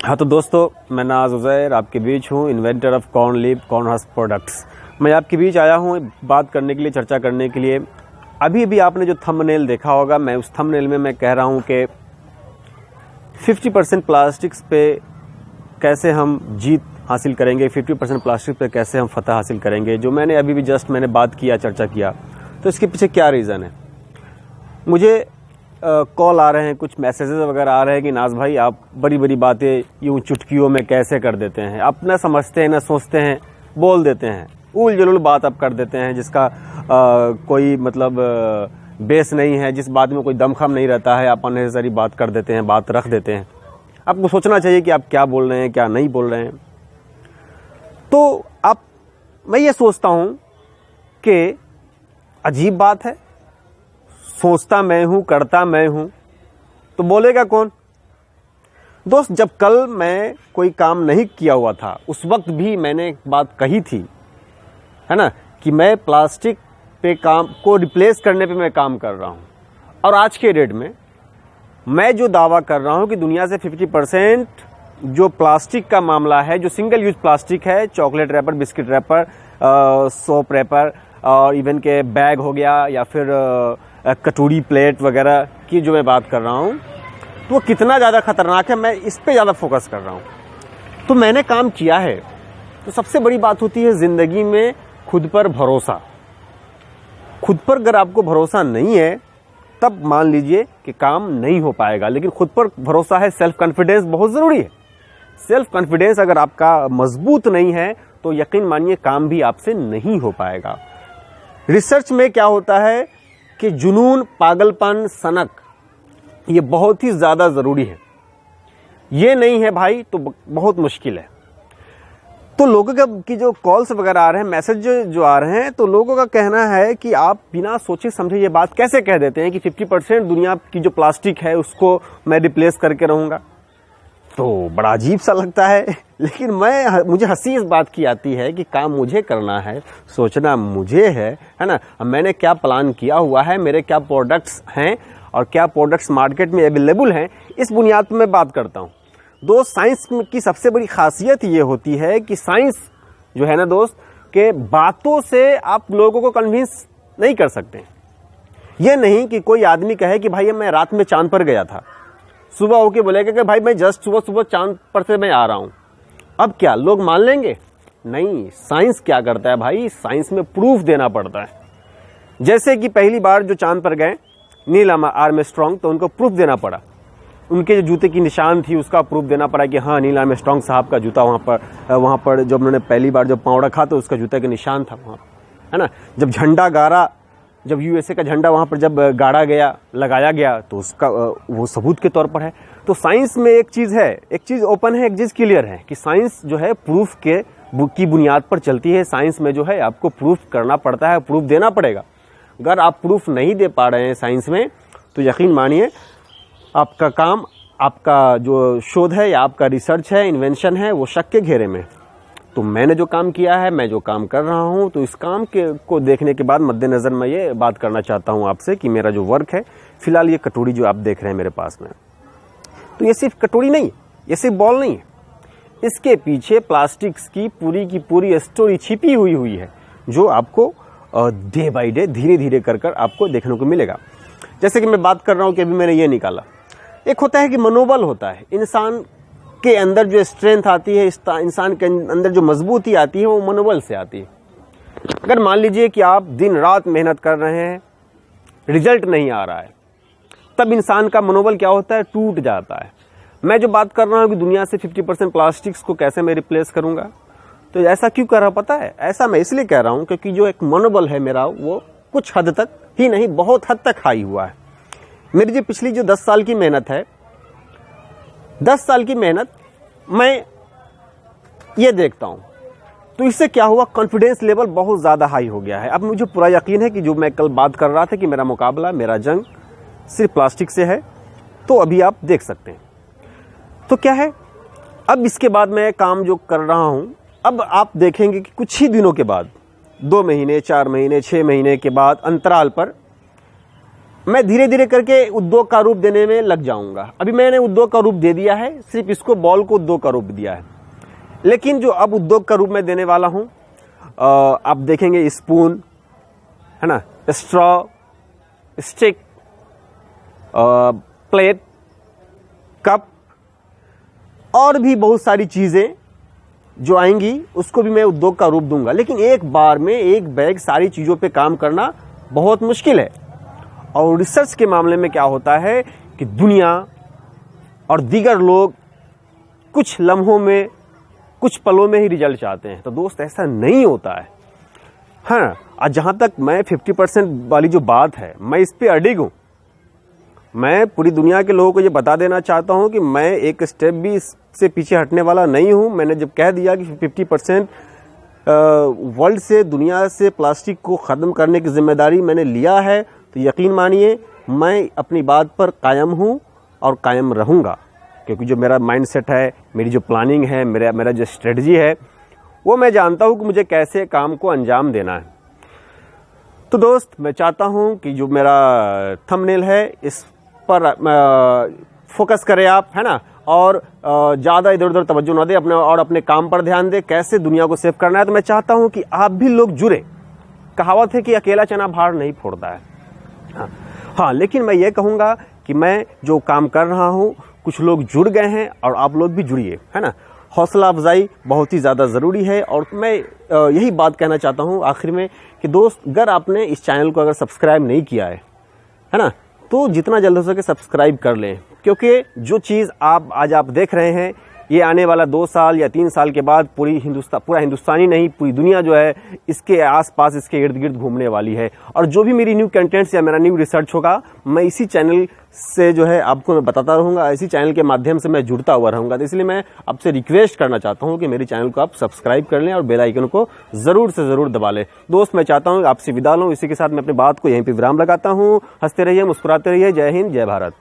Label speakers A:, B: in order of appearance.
A: हाँ तो दोस्तों, मैं नाज उज़ैर आपके बीच हूँ, inventor of corn leaf corn husk products. मैं आपके बीच आया हूँ बात करने के लिए, चर्चा करने के लिए। अभी आपने जो थंबनेल देखा होगा, मैं उस थंबनेल में मैं कह रहा हूँ कि 50% प्लास्टिक्स पे कैसे हम जीत हासिल करेंगे, 50% प्लास्टिक पे कैसे हम फतह हासिल करेंगे। जो मैंने अभी भी मैंने बात किया, चर्चा किया, तो इसके पीछे क्या रीज़न है। मुझे कॉल आ रहे हैं, कुछ मैसेजेस वगैरह आ रहे हैं कि नाज भाई आप बड़ी बड़ी बातें यूँ चुटकियों में कैसे कर देते हैं, आप ना समझते हैं ना सोचते हैं, बोल देते हैं, उल जलूल बात आप कर देते हैं जिसका कोई मतलब बेस नहीं है, जिस बात में कोई दमखम नहीं रहता है, आप अननेसेसरी बात कर देते हैं, बात रख देते हैं। आपको सोचना चाहिए कि आप क्या बोल रहे हैं, क्या नहीं बोल रहे हैं। तो मैं ये सोचता हूँ कि अजीब बात है, सोचता मैं हूं, करता मैं हूं, तो बोलेगा कौन। दोस्त, जब कल मैं कोई काम नहीं किया हुआ था, उस वक्त भी मैंने एक बात कही थी, है ना, कि मैं प्लास्टिक पे काम को रिप्लेस करने पे मैं काम कर रहा हूं। और आज के डेट में मैं जो दावा कर रहा हूं कि दुनिया से 50% जो प्लास्टिक का मामला है, जो सिंगल यूज प्लास्टिक है, chocolate wrapper, biscuit wrapper, soap wrapper और इवन के बैग हो गया, या फिर कटोरी प्लेट वगैरह की जो मैं बात कर रहा हूँ, तो वो कितना ज़्यादा खतरनाक है, मैं इस पे ज़्यादा फोकस कर रहा हूँ। तो मैंने काम किया है। तो सबसे बड़ी बात होती है ज़िंदगी में खुद पर भरोसा। खुद पर अगर आपको भरोसा नहीं है, तब मान लीजिए कि काम नहीं हो पाएगा। लेकिन खुद पर भरोसा है, सेल्फ कॉन्फिडेंस बहुत ज़रूरी है। सेल्फ कॉन्फिडेंस अगर आपका मजबूत नहीं है, तो यकीन मानिए काम भी आपसे नहीं हो पाएगा। रिसर्च में क्या होता है कि जुनून, पागलपन, सनक, ये बहुत ही ज़्यादा ज़रूरी है। ये नहीं है भाई तो बहुत मुश्किल है। तो लोगों की जो कॉल्स वगैरह आ रहे हैं, मैसेज जो आ रहे हैं, तो लोगों का कहना है कि आप बिना सोचे समझे ये बात कैसे कह देते हैं कि 50% दुनिया की जो प्लास्टिक है उसको मैं रिप्लेस करके रहूँगा। तो बड़ा अजीब सा लगता है। लेकिन मुझे हंसी इस बात की आती है कि काम मुझे करना है, सोचना मुझे है ना। मैंने क्या प्लान किया हुआ है, मेरे क्या प्रोडक्ट्स हैं और क्या प्रोडक्ट्स मार्केट में अवेलेबल हैं, इस बुनियाद पर मैं बात करता हूँ। दोस्त, साइंस की सबसे बड़ी खासियत ये होती है कि साइंस जो है ना दोस्त, के बातों से आप लोगों को कन्विंस नहीं कर सकते। ये नहीं कि कोई आदमी कहे कि भाई मैं रात में चांद पर गया था, सुबह होके बोलेगा कि भाई मैं जस्ट सुबह चांद पर से मैं आ रहा हूं, अब क्या लोग मान लेंगे? नहीं। साइंस क्या करता है भाई, साइंस में प्रूफ देना पड़ता है। जैसे कि पहली बार जो चांद पर गए नील आर्मस्ट्रांग, तो उनको प्रूफ देना पड़ा। उनके जो जूते की निशान थी उसका प्रूफ देना पड़ा कि हाँ, नील आर्मस्ट्रांग साहब का जूता वहाँ पर जब उन्होंने पहली बार जब पाँव रखा तो उसका जूते का निशान था वहाँ, है ना। जब झंडा गाड़ा, जब यूएसए का झंडा वहाँ पर जब गाड़ा गया, लगाया गया, तो उसका वो सबूत के तौर पर है। तो साइंस में एक चीज़ ओपन है, एक चीज़ क्लियर है कि साइंस जो है प्रूफ की बुनियाद पर चलती है। साइंस में जो है आपको प्रूफ करना पड़ता है, प्रूफ देना पड़ेगा। अगर आप प्रूफ नहीं दे पा रहे हैं साइंस में, तो यकीन मानिए आपका काम, आपका जो शोध है या आपका रिसर्च है, इन्वेंशन है, वो शक के घेरे में। तो मैंने जो काम किया है, मैं जो काम कर रहा हूं, तो इस काम को देखने के बाद मद्देनज़र मैं ये बात करना चाहता हूं आपसे कि मेरा जो वर्क है, फिलहाल ये कटोरी जो आप देख रहे हैं मेरे पास में, तो ये सिर्फ कटोरी नहीं, ये सिर्फ बॉल नहीं है। इसके पीछे प्लास्टिक्स की पूरी स्टोरी छिपी हुई है, जो आपको डे बाई डे, धीरे धीरे कर आपको देखने को मिलेगा। जैसे कि मैं बात कर रहा हूँ कि अभी मैंने ये निकाला। एक होता है कि मनोबल होता है, इंसान के अंदर जो स्ट्रेंथ आती है, इंसान के अंदर जो मजबूती आती है, वो मनोबल से आती है। अगर मान लीजिए कि आप दिन रात मेहनत कर रहे हैं, रिजल्ट नहीं आ रहा है, तब इंसान का मनोबल क्या होता है, टूट जाता है। मैं जो बात कर रहा हूँ कि दुनिया से 50% प्लास्टिक्स को कैसे मैं रिप्लेस करूंगा, तो ऐसा क्यों कर रहा पता है? ऐसा मैं इसलिए कह रहा हूँ क्योंकि जो एक मनोबल है मेरा, वो कुछ हद तक ही नहीं, बहुत हद तक हाई हुआ है। मेरी जो पिछली 10 साल की मेहनत है, 10 साल की मेहनत मैं ये देखता हूं, तो इससे क्या हुआ, कॉन्फिडेंस लेवल बहुत ज़्यादा हाई हो गया है। अब मुझे पूरा यकीन है कि जो मैं कल बात कर रहा था कि मेरा मुकाबला, मेरा जंग सिर्फ प्लास्टिक से है, तो अभी आप देख सकते हैं। तो क्या है, अब इसके बाद मैं काम जो कर रहा हूं, अब आप देखेंगे कि कुछ ही दिनों के बाद, 2 महीने, 4 महीने, 6 महीने के बाद अंतराल पर मैं धीरे धीरे करके उद्योग का रूप देने में लग जाऊंगा। अभी मैंने उद्योग का रूप दे दिया है, सिर्फ इसको बॉल को उद्योग का रूप दिया है, लेकिन जो अब उद्योग का रूप मैं देने वाला हूं, आप देखेंगे स्पून, है ना, स्ट्रॉ, स्टिक, प्लेट, कप और भी बहुत सारी चीजें जो आएंगी उसको भी मैं उद्योग का रूप दूंगा। लेकिन एक बार में एक बैग सारी चीजों पे काम करना बहुत मुश्किल है। और रिसर्च के मामले में क्या होता है कि दुनिया और दीगर लोग कुछ लम्हों में, कुछ पलों में ही रिजल्ट चाहते हैं। तो दोस्त ऐसा नहीं होता है। हाँ, आज जहां तक मैं 50% वाली जो बात है, मैं इस पे अडिग हूं। मैं पूरी दुनिया के लोगों को ये बता देना चाहता हूं कि मैं एक स्टेप भी इससे पीछे हटने वाला नहीं हूं। मैंने जब कह दिया कि 50% वर्ल्ड से, दुनिया से प्लास्टिक को ख़त्म करने की जिम्मेदारी मैंने लिया है, तो यकीन मानिए मैं अपनी बात पर कायम हूं और कायम रहूंगा। क्योंकि जो मेरा माइंडसेट है, मेरी जो प्लानिंग है, मेरा जो स्ट्रेटजी है, वो मैं जानता हूं कि मुझे कैसे काम को अंजाम देना है। तो दोस्त, मैं चाहता हूं कि जो मेरा थंबनेल है इस पर फोकस करें आप, है ना, और ज़्यादा इधर उधर तवज्जो ना दे, अपने काम पर ध्यान दे, कैसे दुनिया को सेव करना है। तो मैं चाहता हूं कि आप भी लोग जुड़े। कहावत है कि अकेला चना भार नहीं फोड़ता है। हाँ, लेकिन मैं ये कहूँगा कि मैं जो काम कर रहा हूँ, कुछ लोग जुड़ गए हैं और आप लोग भी जुड़िए, है ना। हौसला अफजाई बहुत ही ज़्यादा ज़रूरी है। और मैं यही बात कहना चाहता हूँ आखिर में कि दोस्त, अगर आपने इस चैनल को अगर सब्सक्राइब नहीं किया है ना, तो जितना जल्द हो सके सब्सक्राइब कर लें। क्योंकि जो चीज़ आज आप देख रहे हैं, ये आने वाला 2 साल या 3 साल के बाद पूरा हिंदुस्तानी नहीं, पूरी दुनिया जो है इसके आसपास, इसके इर्द गिर्द घूमने वाली है। और जो भी मेरी न्यू कंटेंट्स या मेरा न्यू रिसर्च होगा, मैं इसी चैनल से जो है आपको मैं बताता रहूँगा, इसी चैनल के माध्यम से मैं जुड़ता हुआ रहूँगा। तो इसलिए मैं आपसे रिक्वेस्ट करना चाहता हूँ कि मेरी चैनल को आप सब्सक्राइब कर लें और बेल आइकन को ज़रूर से ज़रूर दबा लें। दोस्त, मैं चाहता हूँ आपसे विदा लूँ। इसी के साथ मैं अपनी बात को यहीं पर विराम लगाता हूँ। हंसते रहिए, मुस्कुराते रहिए। जय हिंद, जय भारत।